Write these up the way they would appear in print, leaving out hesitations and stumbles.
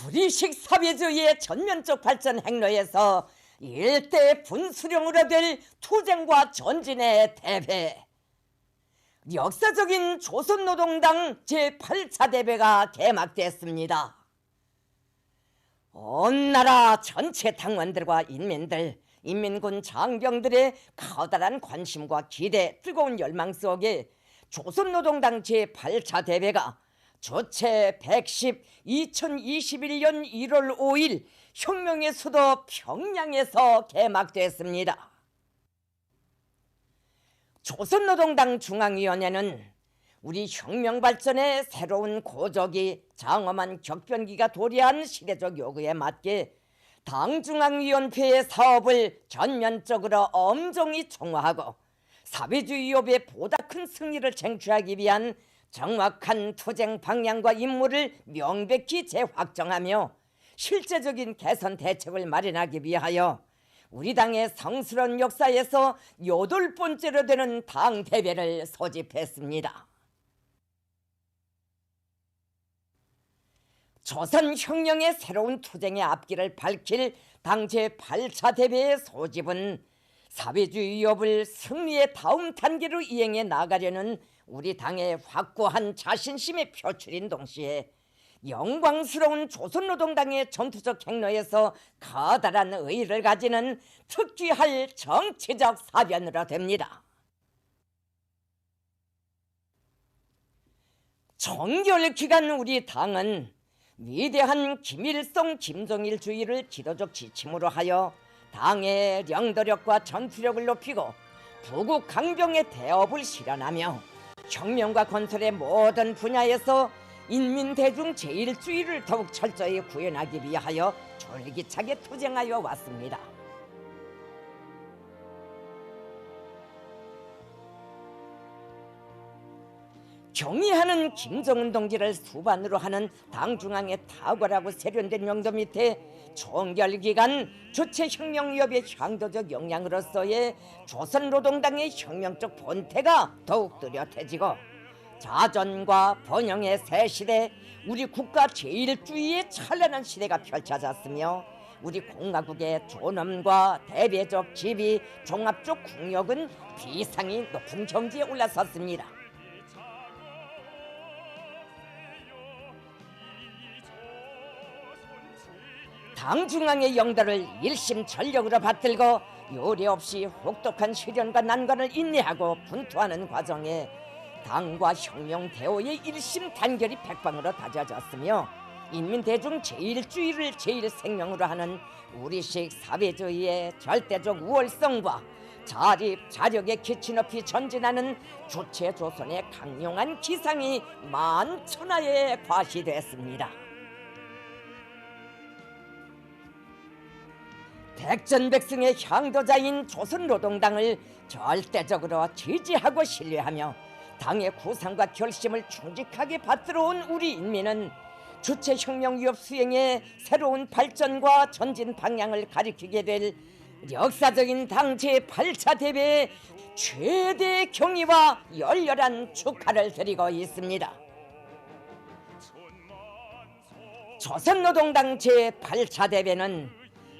구리식 사회주의의 전면적 발전 행로에서 일대 분수령으로 될 투쟁과 전진의 대회, 역사적인 조선노동당 제8차 대회가 개막됐습니다. 온 나라 전체 당원들과 인민들, 인민군 장병들의 커다란 관심과 기대, 뜨거운 열망 속에 조선노동당 제8차 대회가 조체 110 2021년 1월 5일 혁명의 수도 평양에서 개막됐습니다. 조선노동당 중앙위원회는 우리 혁명 발전의 새로운 고적이 장엄한 격변기가 도래한 시대적 요구에 맞게 당 중앙위원회의 사업을 전면적으로 엄정히 총화하고 사회주의 요배에 보다 큰 승리를 쟁취하기 위한 정확한 투쟁 방향과 임무를 명백히 재확정하며 실제적인 개선 대책을 마련하기 위하여 우리 당의 성스러운 역사에서 8번째로 되는 당 대회를 소집했습니다. 조선혁명의 새로운 투쟁의 앞길을 밝힐 당 제8차 대회의 소집은 사회주의 위협을 승리의 다음 단계로 이행해 나가려는 우리 당의 확고한 자신심의 표출인 동시에 영광스러운 조선노동당의 전투적 행로에서 커다란 의의를 가지는 특기할 정치적 사변으로 됩니다. 종결 기간 우리 당은 위대한 김일성 김정일주의를 지도적 지침으로 하여 당의 영도력과 전투력을 높이고 부국 강병의 대업을 실현하며 혁명과 건설의 모든 분야에서 인민대중 제1주의를 더욱 철저히 구현하기 위하여 졸기차게 투쟁하여 왔습니다. 경의하는 김정은 동지를 수반으로 하는 당 중앙의 탁월하고 세련된 용도 밑에 종결기간 주체혁명위협의 향도적 역량으로서의 조선노동당의 혁명적 본태가 더욱 뚜렷해지고 자전과 번영의 새 시대, 우리 국가 제1주의의 찬란한 시대가 펼쳐졌으며 우리 공화국의 존엄과 대대적 지위, 종합적 국력은 비상이 높은 경지에 올라섰습니다. 당 중앙의 영도를 일심전력으로 받들고 요례없이 혹독한 시련과 난관을 인내하고 분투하는 과정에 당과 혁명 대오의 일심 단결이 백방으로 다져졌으며 인민대중 제1주의를 제1생명으로 하는 우리식 사회주의의 절대적 우월성과 자립, 자력의 기치 높이 전진하는 주체조선의 강력한 기상이 만천하에 과시됐습니다. 백전백승의 향도자인 조선노동당을 절대적으로 지지하고 신뢰하며 당의 구상과 결심을 충직하게 받들어온 우리 인민은 주체혁명 위협 수행의 새로운 발전과 전진 방향을 가리키게 될 역사적인 당 제8차 대회에 최대 경의와 열렬한 축하를 드리고 있습니다. 조선노동당 제8차 대회는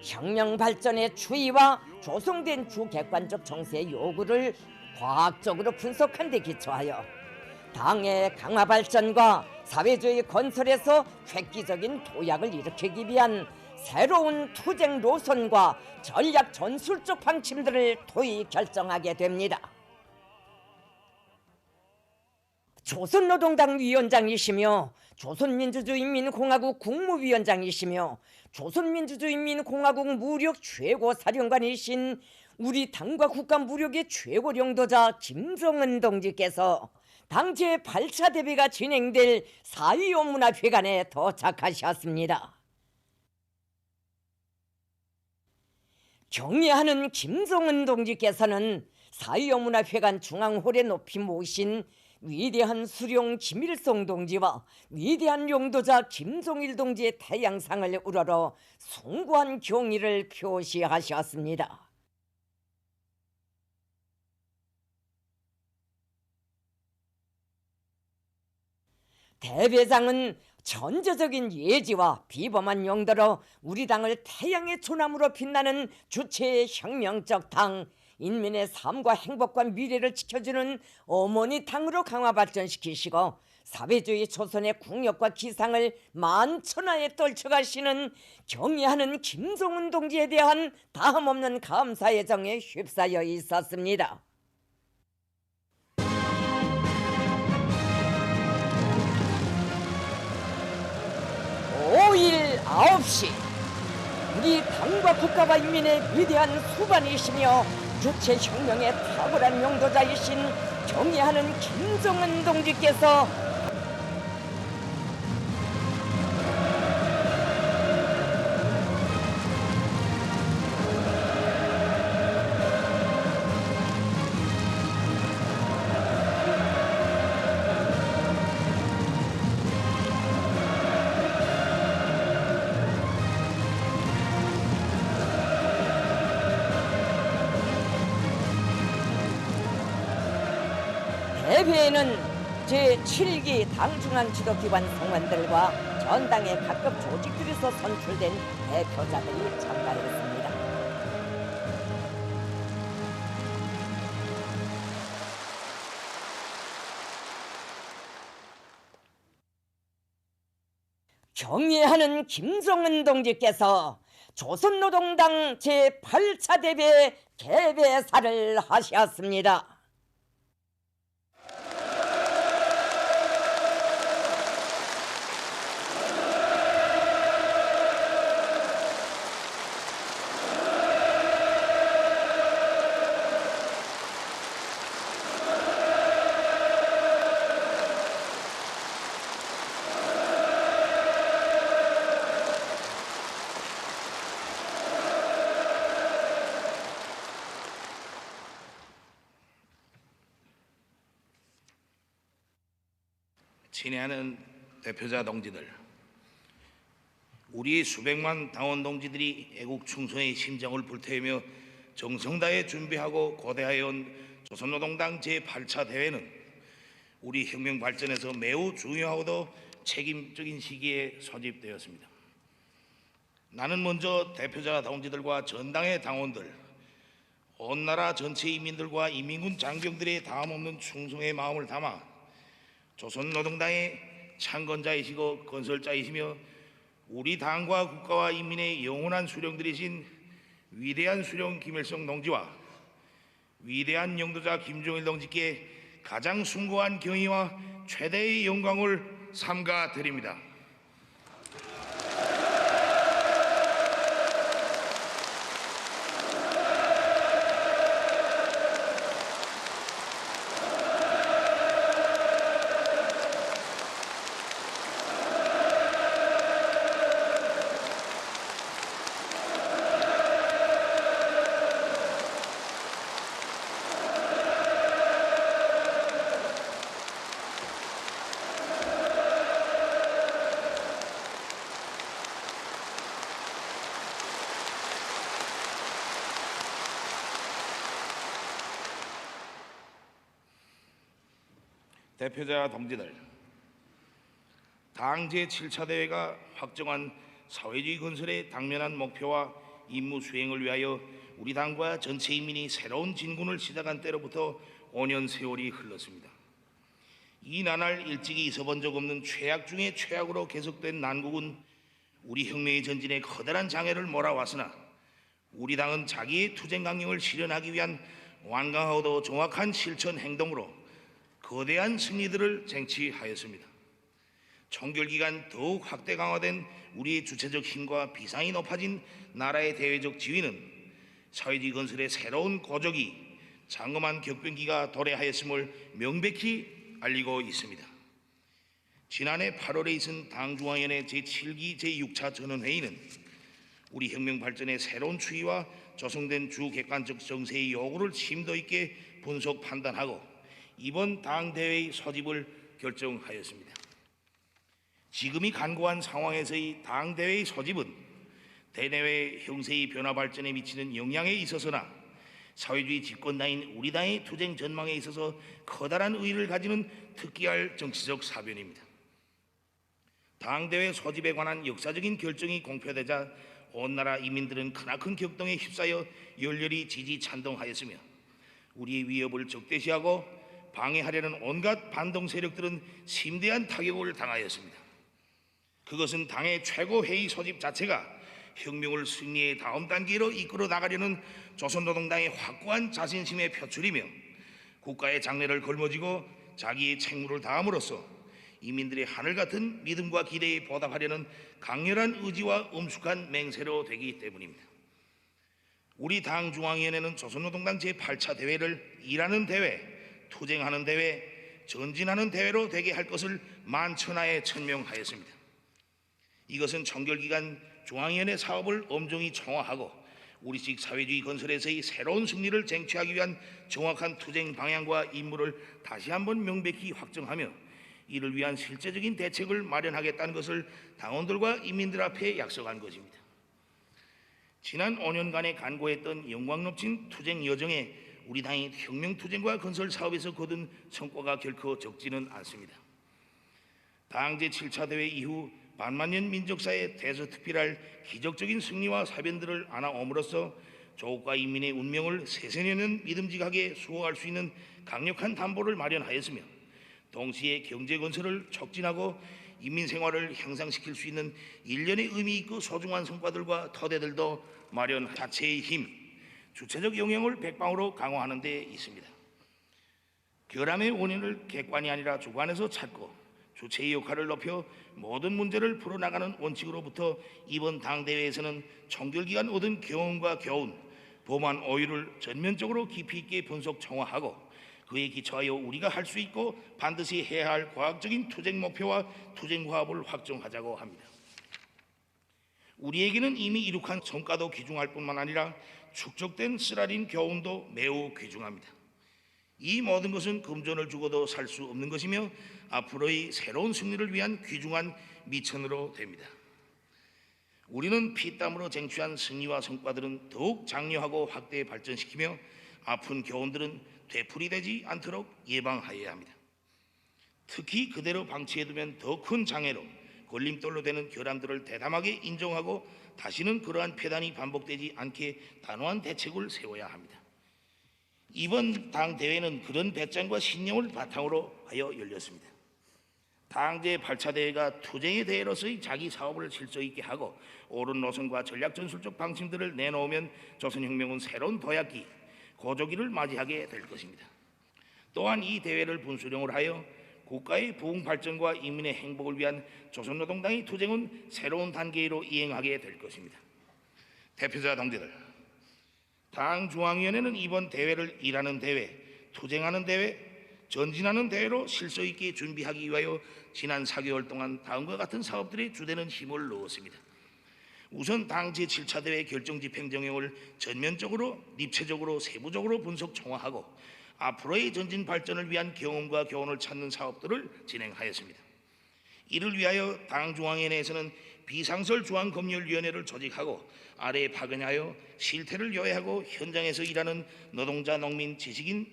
혁명 발전의 추이와 조성된 주객관적 정세의 요구를 과학적으로 분석한 데 기초하여 당의 강화 발전과 사회주의 건설에서 획기적인 도약을 일으키기 위한 새로운 투쟁 노선과 전략 전술적 방침들을 토의 결정하게 됩니다. 조선노동당 위원장이시며 조선민주주의인민공화국 국무위원장이시며 조선민주주의인민공화국 무력 최고사령관이신 우리 당과 국가 무력의 최고領導자 김정은 동지께서 당 제8차 대회가 진행될 4.25 문화회관에 도착하셨습니다. 경의하는 김정은 동지께서는 4.25 문화회관 중앙홀에 높이 모신 위대한 수령 김일성 동지와 위대한領導자 김정일 동지의 태양상을 우러러 숭고한 경의를 표시하셨습니다. 대회장은 천재적인 예지와 비범한 용도로 우리 당을 태양의 조남으로 빛나는 주체의 혁명적 당, 인민의 삶과 행복과 미래를 지켜주는 어머니 당으로 강화 발전시키시고 사회주의 조선의 국력과 기상을 만천하에 떨쳐가시는 경애하는 김정은 동지에 대한 다함없는 감사의 정에 휩싸여 있었습니다. 5일 9시 우리 당과 국가와 인민의 위대한 수반이시며 주체혁명의 탁월한 용도자이신 경애하는 김정은 동지께서 대회에는 제7기 당중앙지도기관 성원들과 전당의 각급 조직들에서 선출된 대표자들이 참가했습니다. 경애하는 김정은 동지께서 조선노동당 제8차 대회 개회사를 하셨습니다. 친애하는 대표자 동지들, 우리 수백만 당원 동지들이 애국 충성의 심정을 불태우며 정성 다해 준비하고 고대하여 온 조선노동당 제8차 대회는 우리 혁명 발전에서 매우 중요하고도 책임적인 시기에 소집되었습니다. 나는 먼저 대표자 동지들과 전당의 당원들, 온 나라 전체 인민들과 인민군 장병들의 다함없는 충성의 마음을 담아 조선노동당의 창건자이시고 건설자이시며 우리 당과 국가와 인민의 영원한 수령들이신 위대한 수령 김일성 동지와 위대한 영도자 김정일 동지께 가장 숭고한 경의와 최대의 영광을 삼가 드립니다. 대표자 동지들, 당 제7차 대회가 확정한 사회주의 건설의 당면한 목표와 임무 수행을 위하여 우리 당과 전체 인민이 새로운 진군을 시작한 때로부터 5년 세월이 흘렀습니다. 이 나날 일찍이 있어본 적 없는 최악 중의 최악으로 계속된 난국은 우리 혁명의 전진에 커다란 장애를 몰아왔으나 우리 당은 자기의 투쟁 강령을 실현하기 위한 완강하고도 정확한 실천 행동으로 거대한 승리들을 쟁취하였습니다. 총결기간 더욱 확대 강화된 우리의 주체적 힘과 비상이 높아진 나라의 대외적 지위는 사회주의 건설의 새로운 고적이 장엄한 격변기가 도래하였음을 명백히 알리고 있습니다. 지난해 8월에 있은 당중앙위원회 제7기 제6차 전원회의는 우리 혁명 발전의 새로운 추이와 조성된 주객관적 정세의 요구를 심도 있게 분석 판단하고 이번 당대회의 소집을 결정하였습니다. 지금이 간고한 상황에서의 당대회의 소집은 대내외 형세의 변화 발전에 미치는 영향에 있어서나 사회주의 집권당인 우리 당의 투쟁 전망에 있어서 커다란 의의를 가지는 특기할 정치적 사변입니다. 당대회 소집에 관한 역사적인 결정이 공표되자 온 나라 인민들은 크나큰 격동에 휩싸여 열렬히 지지 찬동하였으며 우리의 위협을 적대시하고 방해하려는 온갖 반동 세력들은 심대한 타격을 당하였습니다. 그것은 당의 최고회의 소집 자체가 혁명을 승리의 다음 단계로 이끌어 나가려는 조선노동당의 확고한 자신심의 표출이며 국가의 장래를 걸머쥐고 자기의 책무를 다함으로써 이민들의 하늘 같은 믿음과 기대에 보답하려는 강렬한 의지와 엄숙한 맹세로 되기 때문입니다. 우리 당 중앙위원회는 조선노동당 제8차 대회를 일하는 대회, 투쟁하는 대회, 전진하는 대회로 되게 할 것을 만천하에 천명하였습니다. 이것은 청결기간 중앙위원회 사업을 엄정히 총화하고 우리식 사회주의 건설에서의 새로운 승리를 쟁취하기 위한 정확한 투쟁 방향과 임무를 다시 한번 명백히 확정하며 이를 위한 실제적인 대책을 마련하겠다는 것을 당원들과 인민들 앞에 약속한 것입니다. 지난 5년간의 간고했던 영광 넘친 투쟁 여정에 우리 당이 혁명투쟁과 건설 사업에서 거둔 성과가 결코 적지는 않습니다. 당 제7차 대회 이후 반만년 민족사에 대서특필할 기적적인 승리와 사변들을 안아옴으로써 조국과 인민의 운명을 세세년은 믿음직하게 수호할 수 있는 강력한 담보를 마련하였으며 동시에 경제건설을 촉진하고 인민생활을 향상시킬 수 있는 일련의 의미 있고 소중한 성과들과 토대들도 마련 자체의 힘, 주체적 영역을 백방으로 강화하는 데 있습니다. 결함의 원인을 객관이 아니라 주관에서 찾고 주체의 역할을 높여 모든 문제를 풀어나가는 원칙으로부터 이번 당대회에서는 총결기간 얻은 경험과 교훈, 범한 오류를 전면적으로 깊이 있게 분석 총화하고 그에 기초하여 우리가 할 수 있고 반드시 해야 할 과학적인 투쟁 목표와 투쟁 화합을 확정하자고 합니다. 우리에게는 이미 이룩한 성과도 귀중할 뿐만 아니라 축적된 쓰라린 교훈도 매우 귀중합니다. 이 모든 것은 금전을 주고도 살 수 없는 것이며 앞으로의 새로운 승리를 위한 귀중한 미천으로 됩니다. 우리는 피땀으로 쟁취한 승리와 성과들은 더욱 장려하고 확대 발전시키며 아픈 교훈들은 되풀이되지 않도록 예방하여야 합니다. 특히 그대로 방치해두면 더 큰 장애로 걸림돌로 되는 결함들을 대담하게 인정하고 다시는 그러한 폐단이 반복되지 않게 단호한 대책을 세워야 합니다. 이번 당 대회는 그런 배짱과 신념을 바탕으로 하여 열렸습니다. 당 제8차 대회가 투쟁의 대회로서의 자기 사업을 실속 있게 하고 옳은 노선과 전략 전술적 방침들을 내놓으면 조선혁명은 새로운 도약기, 고조기를 맞이하게 될 것입니다. 또한 이 대회를 분수령을 하여 국가의 부흥 발전과 인민의 행복을 위한 조선노동당의 투쟁은 새로운 단계로 이행하게 될 것입니다. 대표자 동지들, 당 중앙위원회는 이번 대회를 일하는 대회, 투쟁하는 대회, 전진하는 대회로 실속 있게 준비하기 위하여 지난 4개월 동안 다음과 같은 사업들에 주되는 힘을 넣었습니다. 우선 당 제7차 대회 결정 집행정령을 전면적으로, 입체적으로, 세부적으로 분석 총화하고 앞으로의 전진 발전을 위한 경험과 교훈을 찾는 사업들을 진행하였습니다. 이를 위하여 당 중앙위원회에서는 비상설 중앙검열위원회를 조직하고 아래에 파견하여 실태를 요해하고 현장에서 일하는 노동자, 농민, 지식인,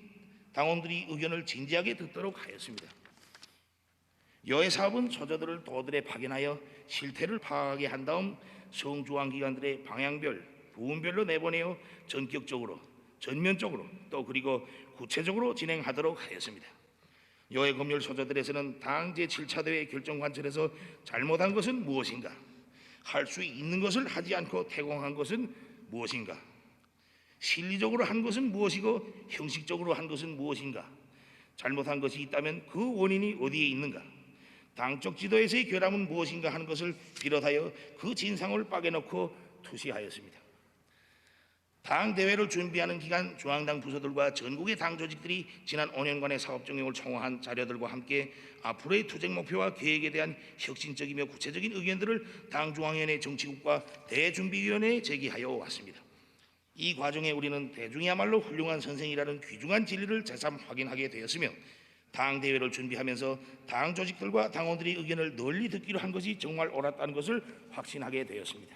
당원들이 의견을 진지하게 듣도록 하였습니다. 요해 사업은 소조들을 도들에 파견하여 실태를 파악하게 한 다음 성중앙기관들의 방향별, 부분별로 내보내어 전격적으로, 전면적으로 또 그리고 구체적으로 진행하도록 하였습니다. 요해 검열 소조들에서는 당 제7차 대회 결정 관철에서 잘못한 것은 무엇인가, 할 수 있는 것을 하지 않고 태공한 것은 무엇인가, 실리적으로 한 것은 무엇이고 형식적으로 한 것은 무엇인가, 잘못한 것이 있다면 그 원인이 어디에 있는가, 당적 지도에서의 결함은 무엇인가 하는 것을 비롯하여 그 진상을 빠개놓고 투시하였습니다. 당 대회를 준비하는 기간 중앙당 부서들과 전국의 당 조직들이 지난 5년간의 사업 정령을 총화한 자료들과 함께 앞으로의 투쟁 목표와 계획에 대한 혁신적이며 구체적인 의견들을 당 중앙위원회 정치국과 대준비위원회에 제기하여 왔습니다. 이 과정에 우리는 대중이야말로 훌륭한 선생이라는 귀중한 진리를 재삼 확인하게 되었으며 당 대회를 준비하면서 당 조직들과 당원들의 의견을 널리 듣기로 한 것이 정말 옳았다는 것을 확신하게 되었습니다.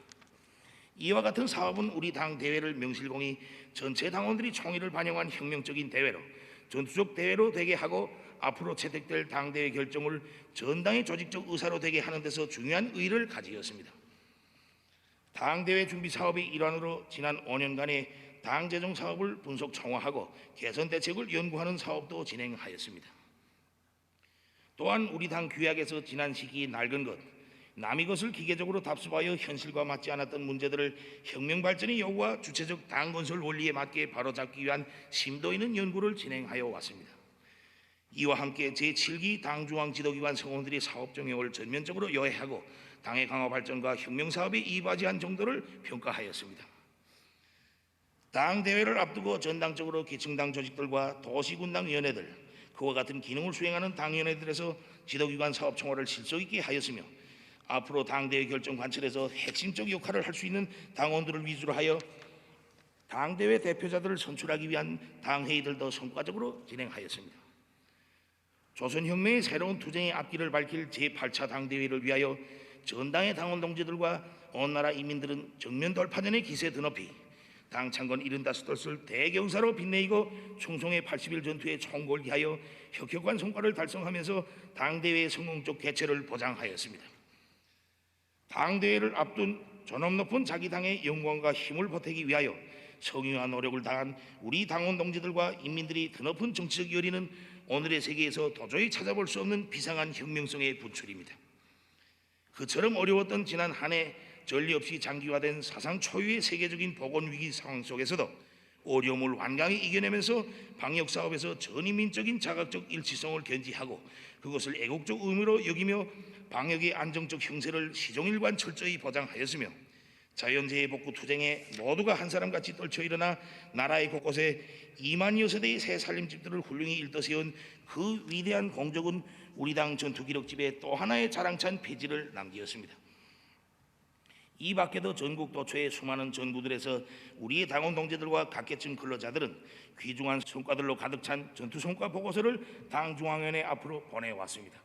이와 같은 사업은 우리 당 대회를 명실공히 전체 당원들이 총의를 반영한 혁명적인 대회로, 전투적 대회로 되게 하고 앞으로 채택될 당대회 결정을 전당의 조직적 의사로 되게 하는 데서 중요한 의의를 가지었습니다. 당대회 준비 사업의 일환으로 지난 5년간의 당 재정 사업을 분석 총화하고 개선 대책을 연구하는 사업도 진행하였습니다. 또한 우리 당 규약에서 지난 시기 낡은 것, 남의 것을 기계적으로 답습하여 현실과 맞지 않았던 문제들을 혁명 발전의 요구와 주체적 당 건설 원리에 맞게 바로잡기 위한 심도 있는 연구를 진행하여 왔습니다. 이와 함께 제7기 당중앙 지도기관 성원들이 사업 정형을 전면적으로 요해하고 당의 강화 발전과 혁명 사업에 이바지한 정도를 평가하였습니다. 당 대회를 앞두고 전당적으로 기층당 조직들과 도시군당위원회들, 그와 같은 기능을 수행하는 당위원회들에서 지도기관 사업 총괄을 실속 있게 하였으며, 앞으로 당대회 결정 관철에서 핵심적 역할을 할 수 있는 당원들을 위주로 하여 당대회 대표자들을 선출하기 위한 당회의들도 성과적으로 진행하였습니다. 조선혁명의 새로운 투쟁의 앞길을 밝힐 제8차 당대회를 위하여 전당의 당원 동지들과 온 나라 인민들은 정면 돌파전의 기세 드높이 당 창건 75돌을 대경사로 빛내이고 충성의 80일 전투에 총궐기하여 혁혁한 성과를 달성하면서 당대회의 성공적 개최를 보장하였습니다. 당대회를 앞둔 존엄 높은 자기 당의 영광과 힘을 보태기 위하여 성의와 노력을 다한 우리 당원 동지들과 인민들이 드높은 정치적 열의는 오늘의 세계에서 도저히 찾아볼 수 없는 비상한 혁명성의 분출입니다. 그처럼 어려웠던 지난 한 해 전례 없이 장기화된 사상 초유의 세계적인 보건위기 상황 속에서도 어려움을 완강히 이겨내면서 방역사업에서 전인민적인 자각적 일치성을 견지하고 그것을 애국적 의무로 여기며 방역의 안정적 형세를 시종일관 철저히 보장하였으며 자연재해 복구 투쟁에 모두가 한 사람같이 떨쳐 일어나 나라의 곳곳에 2만여 세대의 새 살림집들을 훌륭히 일떠세운 그 위대한 공적은 우리 당 전투기록집에 또 하나의 자랑찬 페이지를 남기었습니다. 이 밖에도 전국 도처의 수많은 전구들에서 우리의 당원 동지들과 각계층 근로자들은 귀중한 성과들로 가득 찬 전투성과 보고서를 당 중앙위원회 앞으로 보내왔습니다.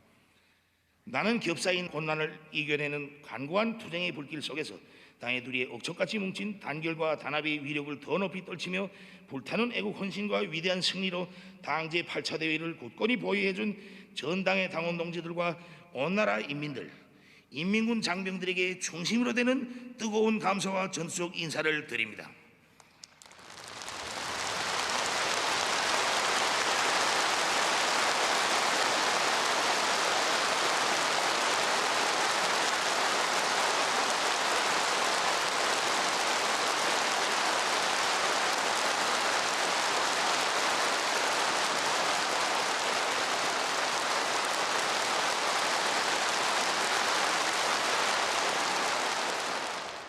나는 겹사인 혼란을 이겨내는 간고한 투쟁의 불길 속에서 당의 둘이 억척같이 뭉친 단결과 단합의 위력을 더 높이 떨치며 불타는 애국 헌신과 위대한 승리로 당 제8차 대회를 굳건히 보유해준 전당의 당원 동지들과 온 나라 인민들, 인민군 장병들에게 중심으로 되는 뜨거운 감사와 전수적 인사를 드립니다.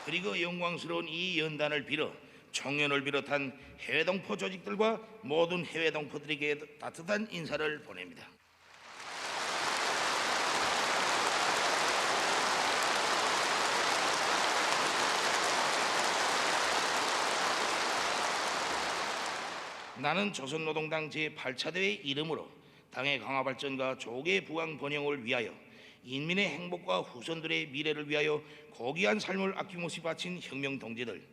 그리고 영광스러운 이 연단을 빌어 청년을 비롯한 해외 동포 조직들과 모든 해외 동포들에게 따뜻한 인사를 보냅니다. 나는 조선노동당 제8차 대회 이름으로 당의 강화 발전과 조계 부강 번영을 위하여 인민의 행복과 후손들의 미래를 위하여 고귀한 삶을 아낌없이 바친 혁명 동지들,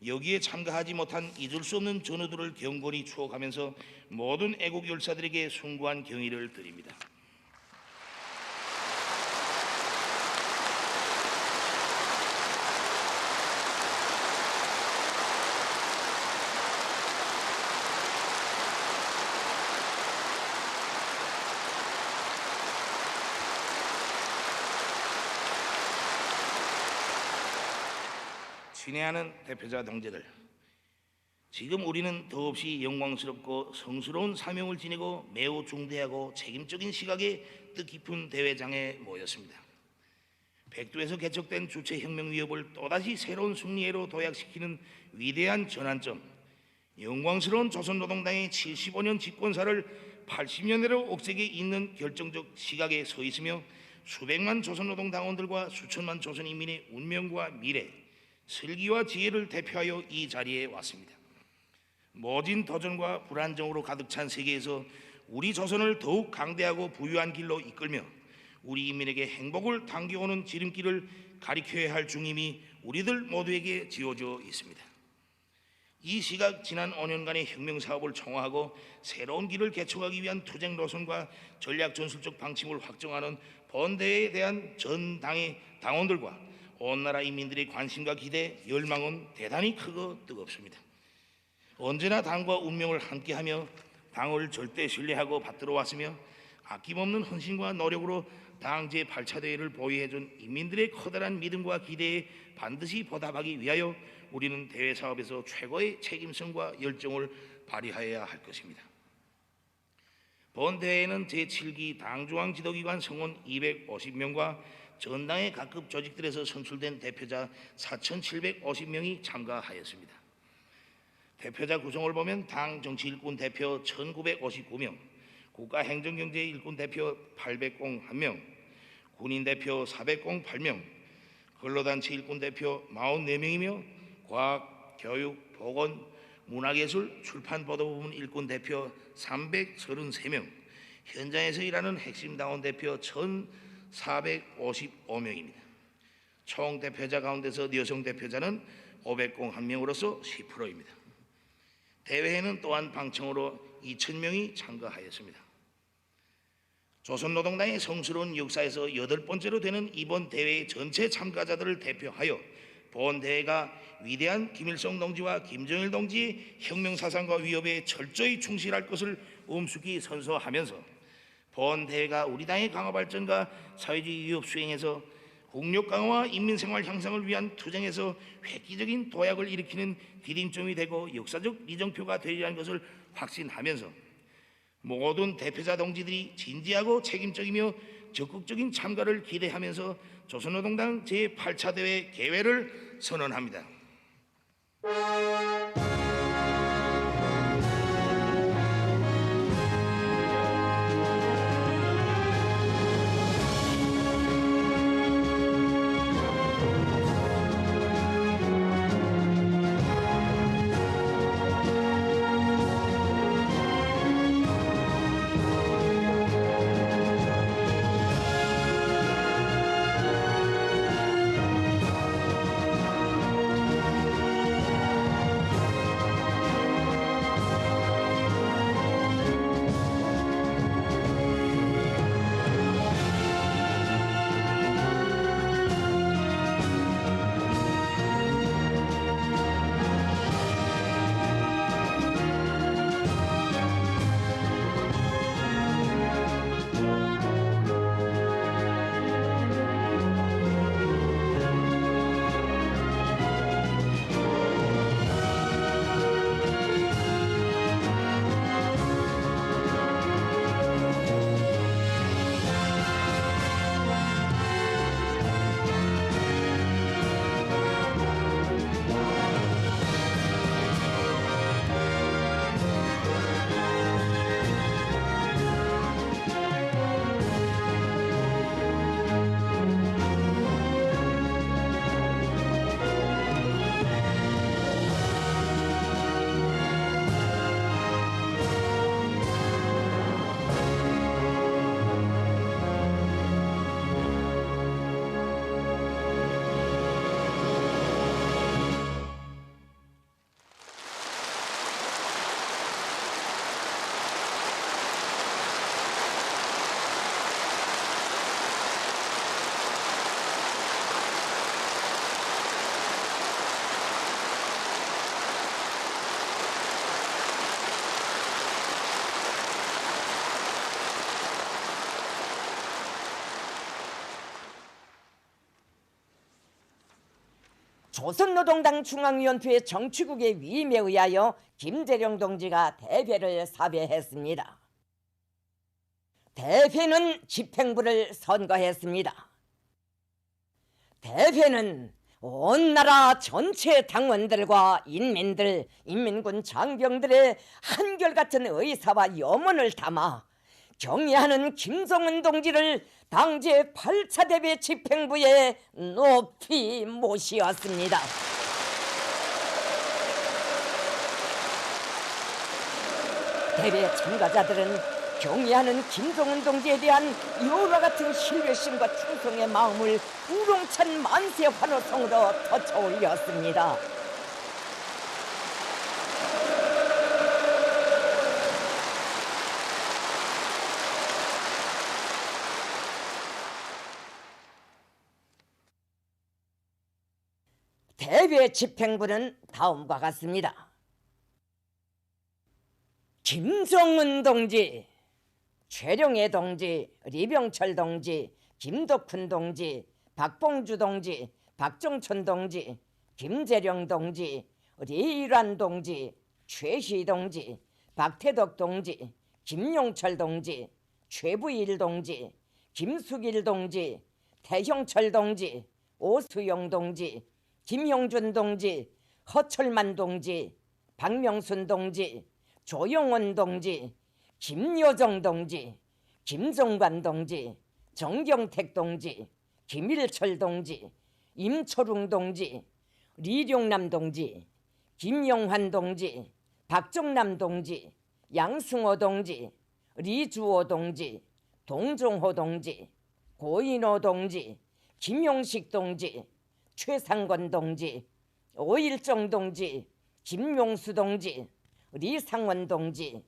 여기에 참가하지 못한 잊을 수 없는 전우들을 경건히 추억하면서 모든 애국 열사들에게 숭고한 경의를 드립니다. 친애하는 대표자 동지들, 지금 우리는 더없이 영광스럽고 성스러운 사명을 지니고 매우 중대하고 책임적인 시각에 뜻깊은 대회장에 모였습니다. 백두에서 개척된 주체혁명 위협을 또다시 새로운 승리회로 도약시키는 위대한 전환점, 영광스러운 조선노동당의 75년 집권사를 80년대로 억세게 잇는 결정적 시각에 서 있으며 수백만 조선노동당원들과 수천만 조선인민의 운명과 미래, 슬기와 지혜를 대표하여 이 자리에 왔습니다. 모진 도전과 불안정으로 가득 찬 세계에서 우리 조선을 더욱 강대하고 부유한 길로 이끌며 우리 인민에게 행복을 당겨오는 지름길을 가리켜야 할 중임이 우리들 모두에게 지어져 있습니다. 이 시각 지난 5년간의 혁명 사업을 총화하고 새로운 길을 개척하기 위한 투쟁 노선과 전략 전술적 방침을 확정하는 본대회에 대한 전 당의 당원들과 온 나라 인민들의 관심과 기대, 열망은 대단히 크고 뜨겁습니다. 언제나 당과 운명을 함께하며 당을 절대 신뢰하고 받들어 왔으며 아낌없는 헌신과 노력으로 당 제8차 대회를 보위해준 인민들의 커다란 믿음과 기대에 반드시 보답하기 위하여 우리는 대회 사업에서 최고의 책임성과 열정을 발휘하여야 할 것입니다. 본 대회에는 제7기 당중앙 지도기관 성원 250명과 전당의 각급 조직들에서 선출된 대표자 4,750명이 참가하였습니다. 대표자 구성을 보면 당 정치 일꾼 대표 1,959명, 국가행정경제 일꾼 대표 801명, 군인 대표 408명, 근로단체 일꾼 대표 44명이며 과학, 교육, 보건, 문화예술, 출판, 보도 부문 일꾼 대표 333명, 현장에서 일하는 핵심 당원 대표 1,455명입니다. 총 대표자 가운데서 여성 대표자는 501명으로서 10%입니다. 대회에는 또한 방청으로 2,000명이 참가하였습니다. 조선노동당의 성스러운 역사에서 8번째로 되는 이번 대회의 전체 참가자들을 대표하여 본 대회가 위대한 김일성 동지와 김정일 동지의 혁명사상과 위협에 철저히 충실할 것을 엄숙히 선서하면서 본 대회가 우리 당의 강화 발전과 사회주의 위협 수행에서 국력 강화와 인민생활 향상을 위한 투쟁에서 획기적인 도약을 일으키는 디딤점이 되고 역사적 이정표가 되리라는 것을 확신하면서 모든 대표자 동지들이 진지하고 책임적이며 적극적인 참가를 기대하면서 조선노동당 제8차 대회 개회를 선언합니다. 조선노동당 중앙위원회 정치국의 위임에 의하여 김재룡 동지가 대회를 사배했습니다. 대회는 집행부를 선거했습니다. 대회는 온 나라 전체 당원들과 인민들, 인민군 장병들의 한결같은 의사와 염원을 담아 경애하는 김성은 동지를 당 제8차 대회 집행부에 높이 모시었습니다. 대회 참가자들은 경애하는 김성은 동지에 대한 여와 같은 신뢰심과 충성의 마음을 우렁찬 만세 환호성으로 터쳐올렸습니다. 대외 집행부는 다음과 같습니다. 김정은 동지, 최룡해 동지, 리병철 동지, 김덕훈 동지, 박봉주 동지, 박정천 동지, 김재령 동지, 리일환 동지, 최희 동지, 박태덕 동지, 김용철 동지, 최부일 동지, 김숙일 동지, 태형철 동지, 오수영 동지, 김형준 동지, 허철만 동지, 박명순 동지, 조영원 동지, 김여정 동지, 김정관 동지, 정경택 동지, 김일철 동지, 임초룽 동지, 리룡남 동지, 김영환 동지, 박정남 동지, 양승호 동지, 리주호 동지, 동종호 동지, 고인호 동지, 김용식 동지, 최상건 동지, 오일정 동지, 김용수 동지, 리상원 동지,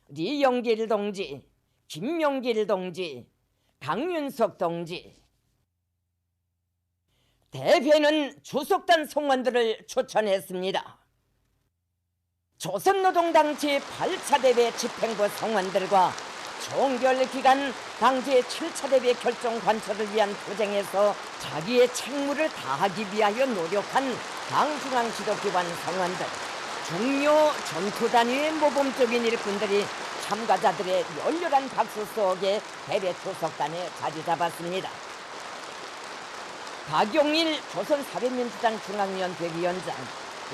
리영길 동지, 김용길 동지, 강윤석 동지. 대회는 주석단 성원들을 추천했습니다. 조선노동당 제8차 대회 집행부 성원들과 종결기간 당 제7차 대회 결정 관철을 위한 투쟁에서 자기의 책무를 다하기 위하여 노력한 당 중앙지도기관 성원들, 중요 전투 단위의 모범적인 일꾼들이 참가자들의 열렬한 박수 속에 대회 투석단에 자리 잡았습니다. 박용일 조선사회민주당 중앙위원회 위원장,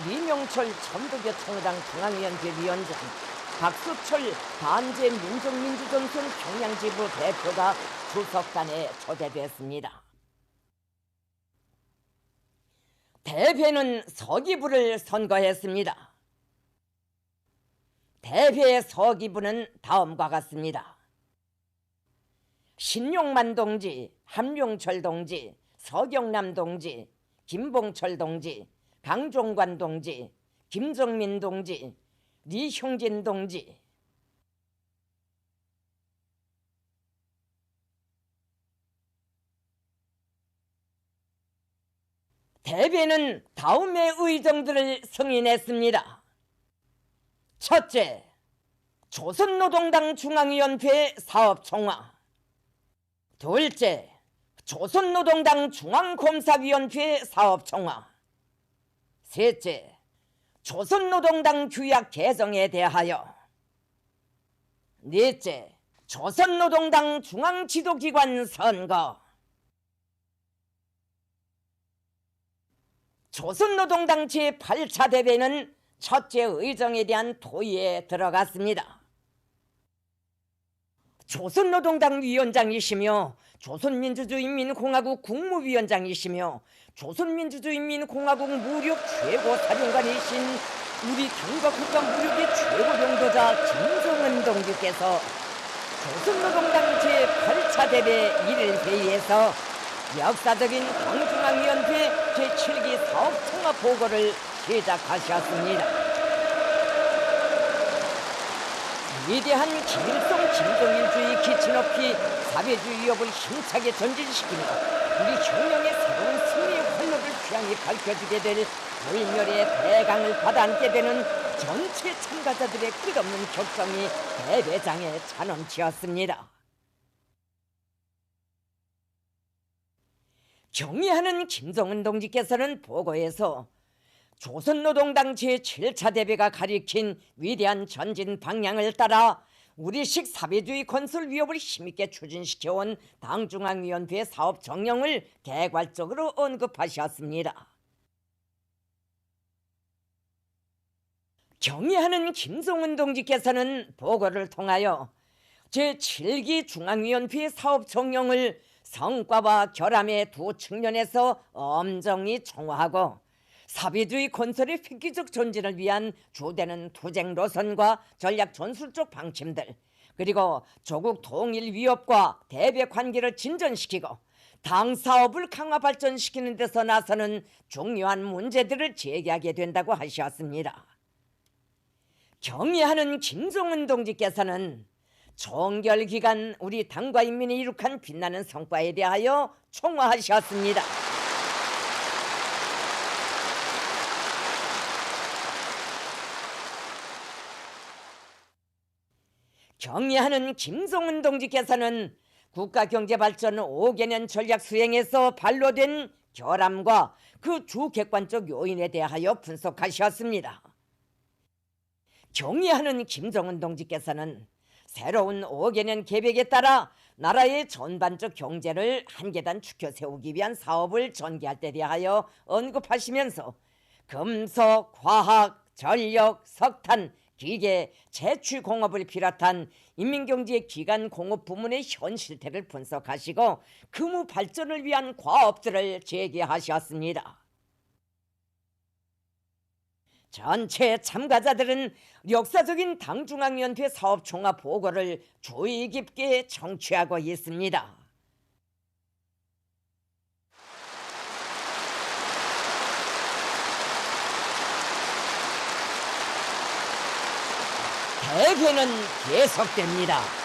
리명철 천도교총회당 중앙위원회 위원장, 박수철 반제민족민주전선 평양지부 대표가 주석단에 초대됐습니다. 대회는 서기부를 선거했습니다. 대회의 서기부는 다음과 같습니다. 신용만 동지, 함용철 동지, 서경남 동지, 김봉철 동지, 강종관 동지, 김정민 동지, 리형진 동지. 대회는 다음의 의정들을 승인했습니다. 첫째, 조선노동당 중앙위원회 사업총화. 둘째, 조선노동당 중앙검사위원회 사업총화. 셋째, 조선노동당 규약 개정에 대하여. 넷째, 조선노동당 중앙지도기관 선거. 조선노동당 제8차 대회는 첫째 의정에 대한 토의에 들어갔습니다. 조선노동당 위원장이시며 조선민주주의인민공화국 국무위원장이시며 조선민주주의인민공화국 무력 최고사령관이신 우리 당과 국가 무력의 최고領도자 김정은 동지께서 조선노동당 제8차 대회 1일 회의에서 역사적인 당중앙위원회 제7기 사업총화보고를 시작하셨습니다. 위대한 김일성 김정일주의 기치 높이 사회주의 위협을 힘차게 전진시키며 우리 혁명의 새로운 승리의 활로를 취향이 밝혀주게 될 불멸의 대강을 받아안게 되는 전체 참가자들의 끝없는 격정이 대회장에 찬원치었습니다. 경의하는 김정은 동지께서는 보고에서 조선노동당 제7차 대회가 가리킨 위대한 전진 방향을 따라 우리식 사회주의 건설 위협을 힘있게 추진시켜온 당중앙위원회 사업 정령을 개괄적으로 언급하셨습니다. 경의하는 김정은 동지께서는 보고를 통하여 제7기 중앙위원회 사업 정령을 성과와 결함의 두 측면에서 엄정히 총화하고 사회주의 건설의 획기적 전진을 위한 주되는 투쟁 노선과 전략 전술적 방침들, 그리고 조국 통일 위협과 대외 관계를 진전시키고 당 사업을 강화 발전시키는 데서 나서는 중요한 문제들을 제기하게 된다고 하셨습니다. 경의하는 김정은 동지께서는 종결기간 우리 당과 인민이 이룩한 빛나는 성과에 대하여 총화하셨습니다. 경의하는 김성은 동지께서는 국가경제발전 5개년 전략 수행에서 반로된 결함과 그 주객관적 요인에 대하여 분석하셨습니다. 경의하는 김정은 동지께서는 새로운 5개년 계획에 따라 나라의 전반적 경제를 한 계단 축혀 세우기 위한 사업을 전개할 때 대하여 언급하시면서 금속, 과학, 전력, 석탄, 기계, 제취공업을 비롯한 인민경제 기관 공업 부문의 현 실태를 분석하시고 금우 발전을 위한 과업들을 제기하셨습니다. 전체 참가자들은 역사적인 당중앙위원회 사업 종합 보고를 주의 깊게 청취하고 있습니다. 대회는 계속됩니다.